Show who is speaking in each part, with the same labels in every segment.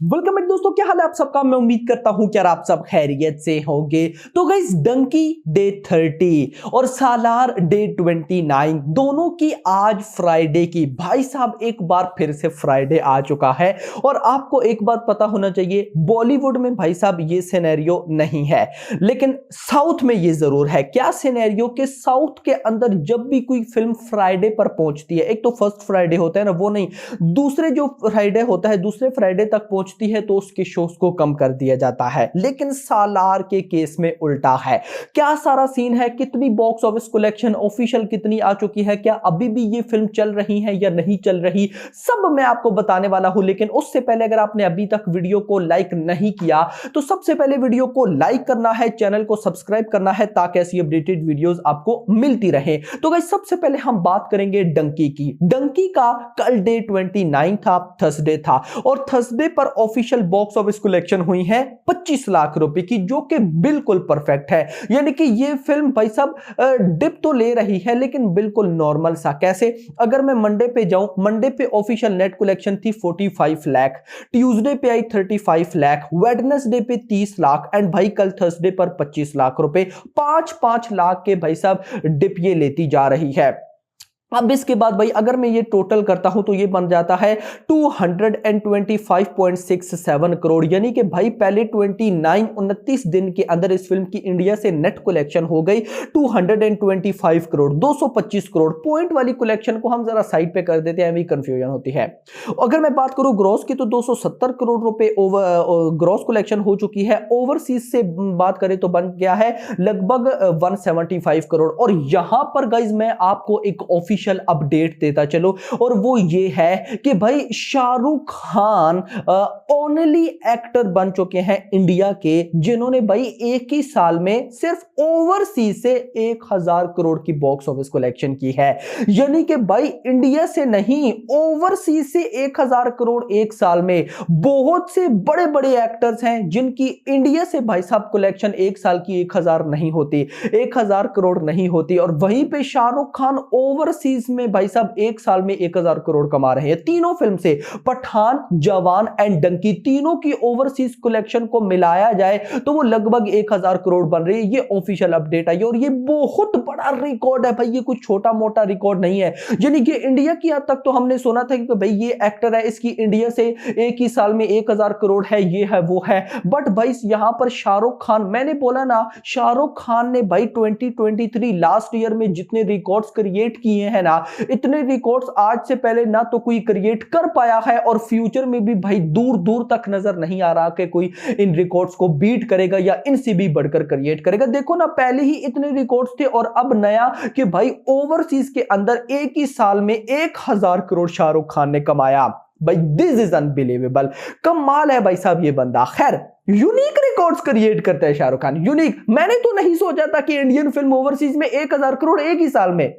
Speaker 1: Welcome back दोस्तों, क्या हाल है आप सबका। मैं उम्मीद करता हूं कि आप सब खैरियत से होंगे। तो गाइस, डंकी डे 30 और सालार डे 29 दोनों की आज फ्राइडे की। भाई साहब, एक बार फिर से फ्राइडे आ चुका है। और आपको एक बात पता होना चाहिए, बॉलीवुड में भाई साहब ये सिनेरियो नहीं है, लेकिन साउथ में ये जरूर है। क्या सिनेरियो के साउथ के अंदर जब भी कोई फिल्म फ्राइडे पर पहुंचती है, एक तो फर्स्ट फ्राइडे होता है ना, वो नहीं, दूसरे जो फ्राइडे होता है, दूसरे फ्राइडे तक पहुंचती है तो उसके शोज को कम कर दिया जाता है। लेकिन सालार के केस में उल्टा है। क्या सारा सीन है, कितनी बॉक्स ऑफिस कलेक्शन ऑफिशियल कितनी आ चुकी है, क्या अभी भी ये फिल्म चल रही है या नहीं चल रही, सब मैं आपको बताने वाला हूं। लेकिन उससे पहले अगर आपने अभी तक वीडियो को लाइक नहीं किया तो सबसे पहले वीडियो को लाइक करना है, चैनल को सब्सक्राइब करना है, ताकि ऐसी अपडेटेड वीडियोस आपको मिलती रहे। तो गाइस, सबसे पहले हम बात करेंगे डंकी की। डंकी का कल डे 29 था, थर्सडे था, और थर्सडे पर ऑफिशियल बॉक्स ऑफिस कलेक्शन हुई है 25 लाख रुपए की, जो कि बिल्कुल परफेक्ट है। यानी कि ये फिल्म भाई साहब डिप तो ले रही है, लेकिन बिल्कुल नॉर्मल सा। कैसे, अगर मैं मंडे पे जाऊं, मंडे पे ऑफिशियल नेट कलेक्शन थी 45 लाख, ट्यूसडे पे आई 35 लाख, वेडनेसडे पे 30 लाख, एंड भाई कल थर्सडे पर 25 लाख रुपए, 5-5 लाख के भाई साहब डिप ये लेती जा रही है। अब इसके बाद भाई अगर मैं ये टोटल करता हूं तो ये बन जाता है 225.67 करोड़। यानी कि भाई पहले 29 दिन के अंदर इस फिल्म की इंडिया से नेट कलेक्शन हो गई 225 करोड़, 225 करोड़। पॉइंट वाली कलेक्शन को हम जरा साइड पे कर देते हैं, भी कंफ्यूजन होती है। अगर मैं बात करूं ग्रॉस की तो 270 करोड़ रुपए ग्रॉस कलेक्शन हो चुकी है। ओवरसीज से बात करें तो बन गया है लगभग 175 करोड़। और यहां पर गाइज मैं आपको एक ऑफिशियल अपडेट देता चलो, और वो ये है कि भाई शाहरुख खान ओनली एक्टर बन चुके हैं इंडिया के जिन्होंने भाई एक ही साल में सिर्फ ओवरसीज से 1000 करोड़ की बॉक्स ऑफिस कलेक्शन की है। यानी कि भाई इंडिया से नहीं, ओवरसीज से 1000 करोड़ एक साल में। बहुत से बड़े बड़े एक्टर्स हैं जिनकी इंडिया से भाई साहब कलेक्शन एक साल की 1000 नहीं होती, 1000 करोड़ नहीं होती, और वहीं पे शाहरुख खान ओवरसीज में भाई साहब एक साल में 1000 करोड़ कमा रहे हैं तीनों फिल्म से। पठान, जवान एंड डंकी, तीनों की ओवरसीज कलेक्शन को मिलाया जाए तो वो लगभग 1000 करोड़ बन रही है। ये ऑफिशियल अपडेट आई और ये बहुत बड़ा रिकॉर्ड है भाई, ये कुछ छोटा मोटा रिकॉर्ड नहीं है। यानी कि इंडिया की हद तक तो हमने सुना था कि भाई ये एक्टर है, इसकी इंडिया से एक ही साल में 1000 करोड़ है, ये है वो है। बट भाई यहां पर शाहरुख खान, मैंने बोला ना, शाहरुख खान ने भाई 2023 लास्ट ईयर में जितने रिकॉर्ड्स क्रिएट किए हैं ना, इतने रिकॉर्ड्स आज से पहले ना तो कोई क्रिएट कर पाया है, और फ्यूचर में भी भाई दूर दूर तक नजर नहीं आ रहा कि कोई इन रिकॉर्ड्स को बीट करेगा या इनसे भी बढ़कर क्रिएट करेगा। देखो ना, पहले ही इतने रिकॉर्ड्स थे और अब नया कि भाई ओवरसीज के अंदर एक ही साल में 1000 करोड़ शाहरुख खान ने कमाया। भाई दिस इज अनबिलीवेबल, कमाल है भाई साहब ये बंदा। खैर, यूनिक रिकॉर्ड्स क्रिएट करता है शाहरुख खान, यूनिक। मैंने तो नहीं सोचा था कि इंडियन फिल्म ओवरसीज में 1000 करोड़ एक ही साल में।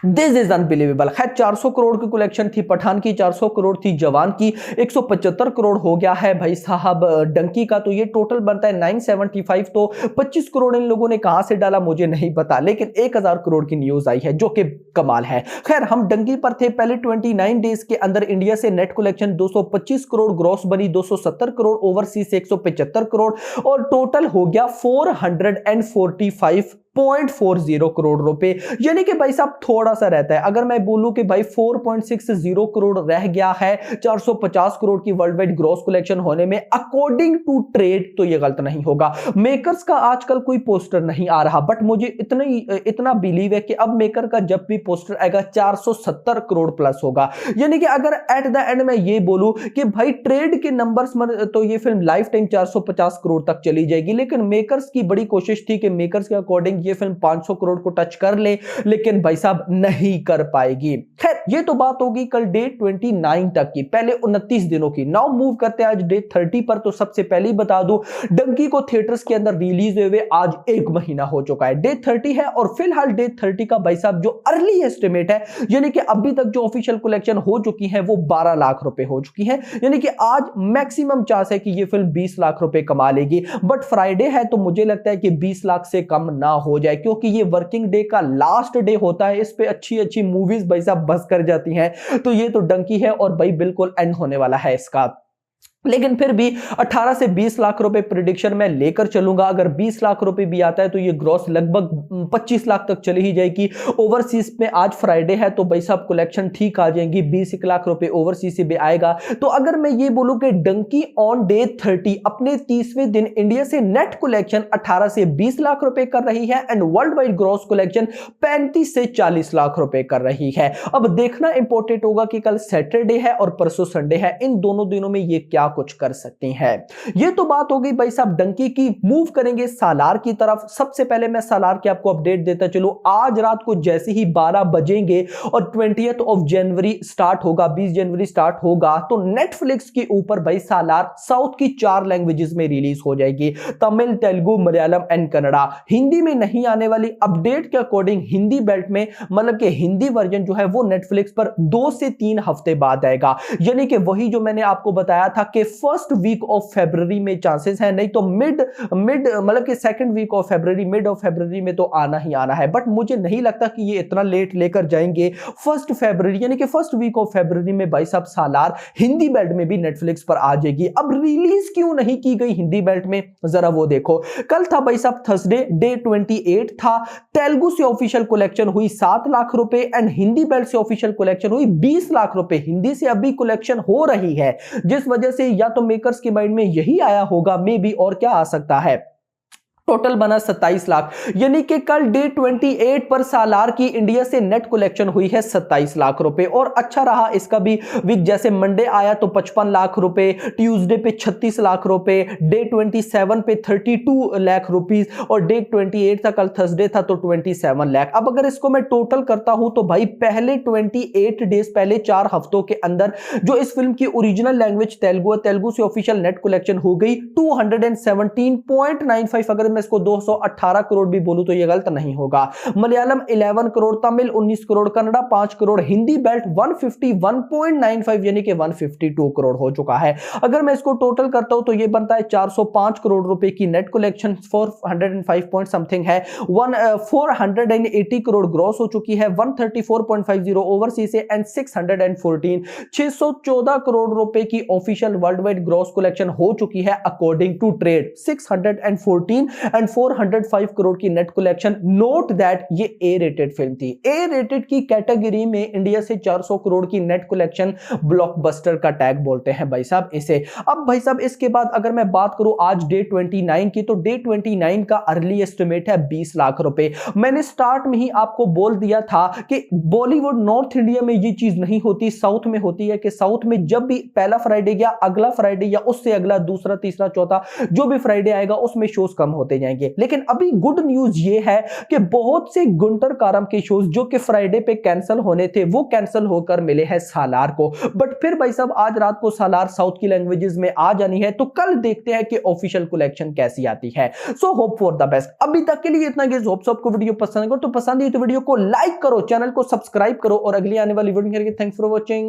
Speaker 1: This is unbelievable. खैर, 400 करोड़ की कलेक्शन थी पठान की, 400 करोड़ थी जवान की, 175 करोड़ हो गया है भाई साहब डंकी का, तो ये टोटल बनता है 975। तो 25 करोड़ इन लोगों ने कहां से डाला मुझे नहीं पता, लेकिन 1000 करोड़ की न्यूज आई है जो कि कमाल है। खैर, हम डंकी पर थे। पहले 29 डेज के अंदर इंडिया से नेट कलेक्शन 225 करोड़ ग्रॉस बनी, 270 करोड़ ओवरसीज से 175 करोड़, और टोटल हो गया 445.40 करोड़ रुपए। यानी कि भाई साहब थोड़ा सा रहता है। अगर मैं बोलूं कि भाई 4.60 करोड़ रह गया है 450 करोड़ की वर्ल्ड वाइड ग्रॉस कलेक्शन होने में, अकॉर्डिंग टू ट्रेड, तो ये गलत नहीं होगा। मेकर्स का आजकल कोई पोस्टर नहीं आ रहा, बट मुझे इतना बिलीव है कि अब मेकर का जब भी पोस्टर आएगा 470 करोड़ प्लस होगा। यानी कि अगर एट द एंड मैं ये बोलूं कि भाई ट्रेड के नंबर्स में तो ये फिल्म लाइफ टाइम 450 करोड़ तक चली जाएगी, लेकिन मेकर्स की बड़ी कोशिश थी कि मेकर्स के अकॉर्डिंग ये फिल्म 500 करोड़ को टच कर ले, लेकिन भाई साहब नहीं कर पाएगी। खैर, ये तो बात होगी कल डे 29 तक की, पहले 29 दिनों की। नाउ मूव करते हैं आज डे 30 पर। तो सबसे पहले ही बता दूं, डंकी को थिएटर्स के अंदर रिलीज हुए आज 1 महीना हो चुका है। डे 30 है, और फिलहाल डे 30 का भाई साहब जो अर्ली एस्टिमेट है, यानी कि अभी तक जो ऑफिशियल कलेक्शन हो चुकी है वो 12 लाख रुपए हो चुकी है। यानी कि आज मैक्सिमम चांस है कि ये फिल्म 20 लाख रुपए कमा लेगी, बट फ्राइडे है तो मुझे लगता है कि 20 लाख से कम ना हो जाए, क्योंकि ये वर्किंग डे का लास्ट डे होता है। इस पे अच्छी अच्छी मूवीज भाई साहब बस कर जाती हैं। तो ये तो डंकी है और भाई बिल्कुल एंड होने वाला है इसका। लेकिन फिर भी 18 से 20 लाख रुपए प्रिडिक्शन में लेकर चलूंगा। अगर 20 लाख रुपए भी आता है तो ये ग्रॉस लगभग 25 लाख तक चली ही जाएगी। ओवरसीज में आज फ्राइडे है तो भाई साहब कलेक्शन ठीक आ जाएंगी, 20 लाख रुपए ओवरसीज से भी आएगा। तो अगर मैं ये बोलूं कि डंकी ऑन डे 30 अपने 30वें दिन इंडिया से नेट कलेक्शन 18 से 20 लाख रुपए कर रही है and world wide gross collection 35 से 40 लाख रुपए कर रही है। अब देखना इंपॉर्टेंट होगा कि कल सैटरडे है और परसों संडे है, इन दोनों दिनों में ये क्या कुछ कर सकती हैं। ये तो बात हो गई भाई साहब डंकी की। मूव करेंगे सालार की तरफ। सबसे पहले मैं सालार की आपको अपडेट देता चलूं। आज रात को जैसे ही 12 बजेंगे और 20th ऑफ जनवरी स्टार्ट होगा, 20 जनवरी स्टार्ट होगा, तो नेटफ्लिक्स के ऊपर भाई सालार साउथ की 4 लैंग्वेजेस में रिलीज हो जाएगी, तमिल, तेलुगु, मलयालम एंड कन्नड़ा। हिंदी में नहीं आने वाली। अपडेट के अकॉर्डिंग हिंदी बेल्ट में मतलब कि हिंदी वर्जन जो है वो नेटफ्लिक्स पर 2 से 3 हफ्ते बाद आएगा। यानी कि वही जो मैंने आपको बताया था कि फर्स्ट वीक ऑफ फरवरी में चांसेस है, नहीं तो मिड मतलब कि सेकंड वीक ऑफ फरवरी, मिड ऑफ फरवरी में तो आना ही आना है। बट मुझे नहीं लगता कि ये इतना लेट लेकर जाएंगे। फर्स्ट फरवरी यानी कि फर्स्ट वीक ऑफ फरवरी में भाई साहब सालार हिंदी बेल्ट में भी नेटफ्लिक्स पर आ जाएगी। अब रिलीज क्यों नहीं की गई हिंदी बेल्ट में, जरा वो देखो। कल था भाई साहब थर्सडे, डे 28 था। तेलुगु से ऑफिशियल कलेक्शन हुई 7 लाख रुपए एंड हिंदी बेल्ट से ऑफिशियल कलेक्शन हुई 20 लाख रुपए। हिंदी से अभी कलेक्शन हो रही है, जिस वजह से या तो मेकर्स के माइंड में यही आया होगा मे बी, और क्या आ सकता है। टोटल बना 27 लाख। यानी कि कल डे 28 पर सालार की इंडिया से नेट कलेक्शन हुई है 27 लाख रुपए। और अच्छा रहा इसका भी वीक, जैसे मंडे आया तो 55 लाख रुपए, ट्यूसडे पे 36 लाख रुपए, डे 27 पे 32 लाख रुपीस और डे 28 था कल थर्सडे था तो 27 लाख। अब अगर इसको मैं टोटल करता हूं तो भाई पहले 28 डेज, पहले 4 हफ्तों के अंदर जो इस फिल्म की ओरिजिनल लैंग्वेज तेलुगु है, तेलुगु से ऑफिशियल नेट कलेक्शन हो गई 217.95। अगर मैं इसको 218 करोड़ भी बोलूं तो ये गलत नहीं होगा। मलयालम 11 करोड़, तमिल 19 करोड़, कन्नड़ा 5 करोड़, हिंदी बेल्ट 151.95 यानी कि 152 करोड़ हो चुका है। अगर मैं इसको टोटल करता हूं तो ये बनता है 405 करोड़ रुपए की नेट कलेक्शन, 405 पॉइंट समथिंग है, 480 करोड़ ग्रॉस हो चुकी है, 134.50 ओवरसीज से एंड 614 करोड़ रुपए की official world wide gross collection हो चुकी है according to trade. 614 and 405 crore की नेट कलेक्शन। नोट दैट ये ए रेटेड फिल्म थी। ए रेटेड की कैटेगरी में इंडिया से 400 करोड़ की नेट कलेक्शन ब्लॉकबस्टर का टैग बोलते हैं भाई साहब इसे। अब भाई साहब इसके बाद अगर मैं बात करूं आज डे 29 की, तो डे 29 का अर्ली एस्टिमेट है 20 लाख रुपए। मैंने स्टार्ट में ही आपको बोल दिया था कि बॉलीवुड नॉर्थ इंडिया में ये चीज नहीं होती, साउथ में होती है कि साउथ में जब भी पहला फ्राइडे या अगला फ्राइडे या उससे अगला दूसरा तीसरा चौथा जो भी फ्राइडे आएगा उसमें शोज कम होते जाएंगे। लेकिन अभी गुड न्यूज ये है कि बहुत से गुंटर कारम के शोज जो कि फ्राइडे पे कैंसिल होने थे वो कैंसिल होकर मिले हैं सालार को। बट फिर भाई साहब आज रात को सालार साउथ की लैंग्वेजेस में आ जानी है, तो कल देखते हैं कि ऑफिशियल कलेक्शन कैसी आती है। So hope for the best. अभी तक के लिए इतना ही। होप आपको वीडियो पसंद है तो पसंद है तो वीडियो को लाइक करो, चैनल को सब्सक्राइब करो और अगली आने वाली वीडियो के लिए थैंक्स फॉर वॉचिंग।